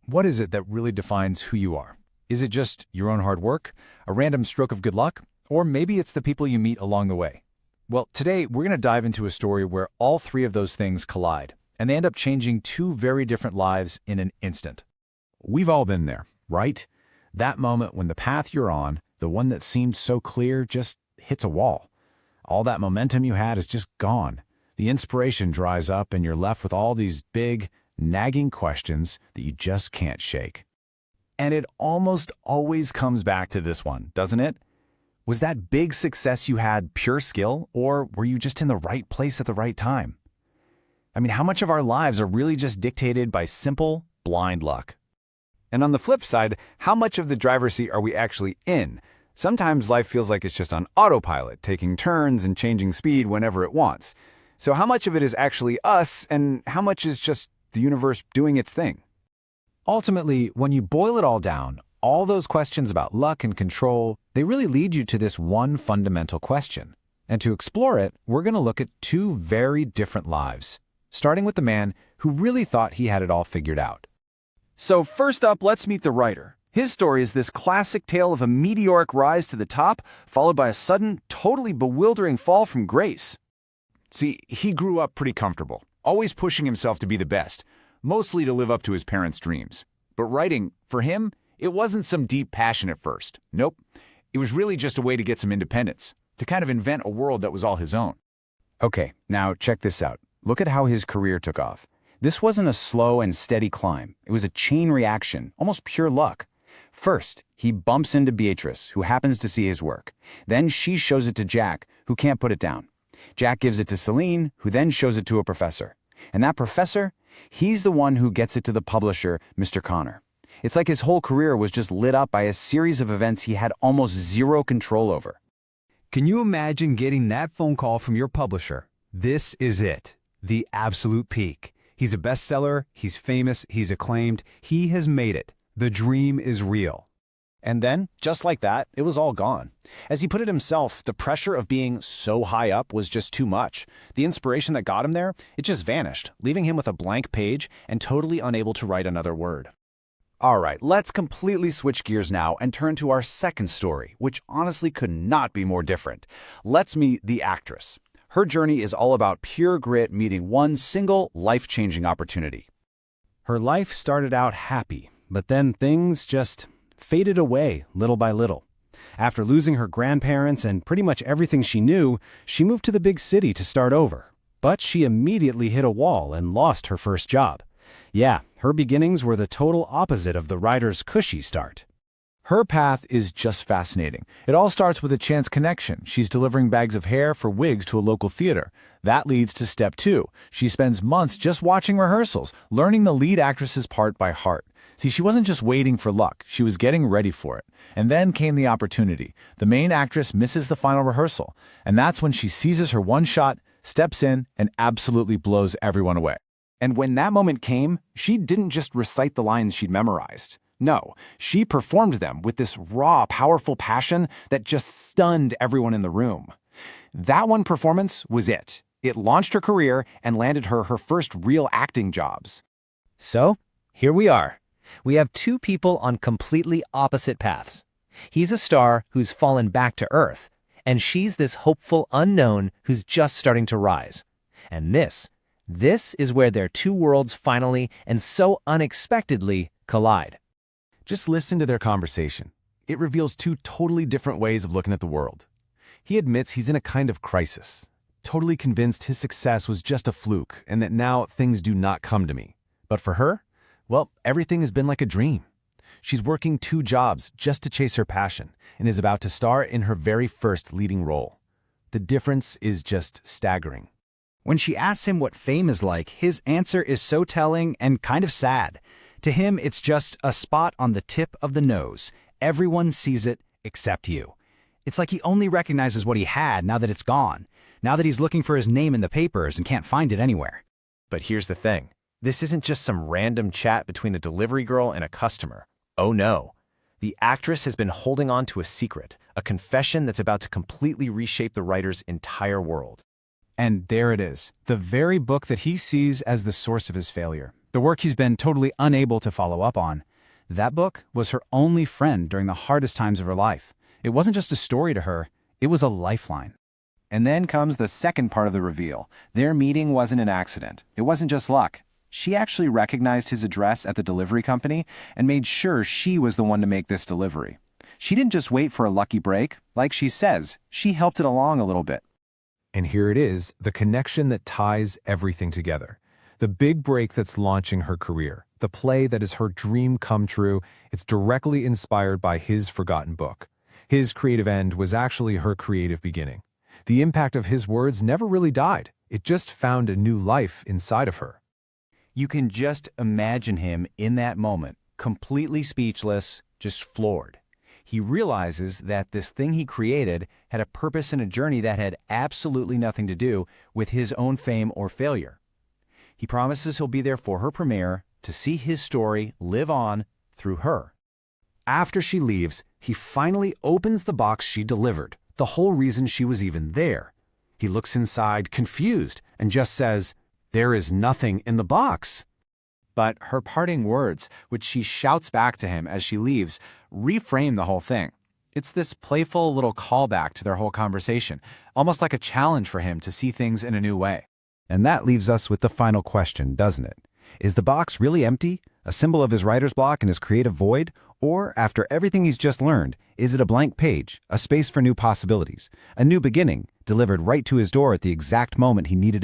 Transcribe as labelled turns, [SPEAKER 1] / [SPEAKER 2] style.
[SPEAKER 1] What is it that really defines who you are? Is it just your own hard work, a random stroke of good luck, or maybe it's the people you meet along the way? Well, today we're going to dive into a story where all three of those things collide, and they end up changing two very different lives in an instant.
[SPEAKER 2] We've all been there, right? That moment when the path you're on, the one that seemed so clear, just hits a wall. All that momentum you had is just gone. The inspiration dries up and you're left with all these big, nagging questions that you just can't shake.
[SPEAKER 1] And it almost always comes back to this one, doesn't it? Was that big success you had pure skill, or were you just in the right place at the right time? I mean, how much of our lives are really just dictated by simple, blind luck? And on the flip side, how much of the driver's seat are we actually in? Sometimes life feels like it's just on autopilot, taking turns and changing speed whenever it wants. So how much of it is actually us, and how much is just the universe doing its thing? Ultimately, when you boil it all down, all those questions about luck and control, they really lead you to this one fundamental question. And to explore it, we're going to look at two very different lives, starting with the man who really thought he had it all figured out. So first up, let's meet the writer. His story is this classic tale of a meteoric rise to the top, followed by a sudden, totally bewildering fall from grace.
[SPEAKER 2] See, he grew up pretty comfortable, always pushing himself to be the best, mostly to live up to his parents' dreams. But writing, for him, it wasn't some deep passion at first. Nope. It was really just a way to get some independence, to kind of invent a world that was all his own.
[SPEAKER 1] Okay, now check this out. Look at how his career took off. This wasn't a slow and steady climb. It was a chain reaction, almost pure luck. First, he bumps into Beatrice, who happens to see his work. Then she shows it to Jack, who can't put it down. Jack gives it to Celine, who then shows it to a professor. And that professor, he's the one who gets it to the publisher, Mr. Connor. It's like his whole career was just lit up by a series of events he had almost zero control over. Can you imagine getting that phone call from your publisher? This is it, the absolute peak. He's a bestseller, he's famous, he's acclaimed, he has made it. The dream is real. And then, just like that, it was all gone. As he put it himself, the pressure of being so high up was just too much. The inspiration that got him there, it just vanished, leaving him with a blank page and totally unable to write another word. All right, let's completely switch gears now and turn to our second story, which honestly could not be more different. Let's meet the actress. Her journey is all about pure grit meeting one single life-changing opportunity. Her life started out happy, but then things just faded away little by little. After losing her grandparents and pretty much everything she knew, she moved to the big city to start over. But she immediately hit a wall and lost her first job. Yeah, her beginnings were the total opposite of the writer's cushy start. Her path is just fascinating. It all starts with a chance connection. She's delivering bags of hair for wigs to a local theater. That leads to step 2. She spends months just watching rehearsals, learning the lead actress's part by heart. See, she wasn't just waiting for luck, she was getting ready for it. And then came the opportunity. The main actress misses the final rehearsal, and that's when she seizes her one shot, steps in, and absolutely blows everyone away. And when that moment came, she didn't just recite the lines she'd memorized. No, she performed them with this raw, powerful passion that just stunned everyone in the room. That one performance was it. It launched her career and landed her her first real acting jobs.
[SPEAKER 3] So, here we are. We have two people on completely opposite paths. He's a star who's fallen back to earth, and she's this hopeful unknown who's just starting to rise. And this is where their two worlds finally and so unexpectedly collide.
[SPEAKER 1] Just listen to their conversation. It reveals two totally different ways of looking at the world. He admits he's in a kind of crisis, totally convinced his success was just a fluke and that now things do not come to me. But for her, well, everything has been like a dream. She's working 2 jobs just to chase her passion and is about to star in her very first leading role. The difference is just staggering. When she asks him what fame is like, his answer is so telling and kind of sad. To him, it's just a spot on the tip of the nose. Everyone sees it except you. It's like he only recognizes what he had now that it's gone, now that he's looking for his name in the papers and can't find it anywhere. But here's the thing. This isn't just some random chat between a delivery girl and a customer. Oh no. The actress has been holding on to a secret, a confession that's about to completely reshape the writer's entire world. And there it is, the very book that he sees as the source of his failure.
[SPEAKER 4] The work he's been totally unable to follow up on. That book was her only friend during the hardest times of her life. It wasn't just a story to her, it was a lifeline.
[SPEAKER 5] And then comes the second part of the reveal. Their meeting wasn't an accident. It wasn't just luck. She actually recognized his address at the delivery company and made sure she was the one to make this delivery. She didn't just wait for a lucky break. Like she says, she helped it along a little bit.
[SPEAKER 2] And here it is, the connection that ties everything together. The big break that's launching her career, the play that is her dream come true, it's directly inspired by his forgotten book. His creative end was actually her creative beginning. The impact of his words never really died. It just found a new life inside of her.
[SPEAKER 1] You can just imagine him in that moment, completely speechless, just floored. He realizes that this thing he created had a purpose and a journey that had absolutely nothing to do with his own fame or failure. He promises he'll be there for her premiere to see his story live on through her.
[SPEAKER 4] After she leaves, he finally opens the box she delivered, the whole reason she was even there. He looks inside, confused, and just says, "There is nothing in the box."
[SPEAKER 5] But her parting words, which she shouts back to him as she leaves, reframe the whole thing. It's this playful little callback to their whole conversation, almost like a challenge for him to see things in a new way.
[SPEAKER 1] And that leaves us with the final question, doesn't it? Is the box really empty, a symbol of his writer's block and his creative void? Or, after everything he's just learned, is it a blank page, a space for new possibilities, a new beginning, delivered right to his door at the exact moment he needed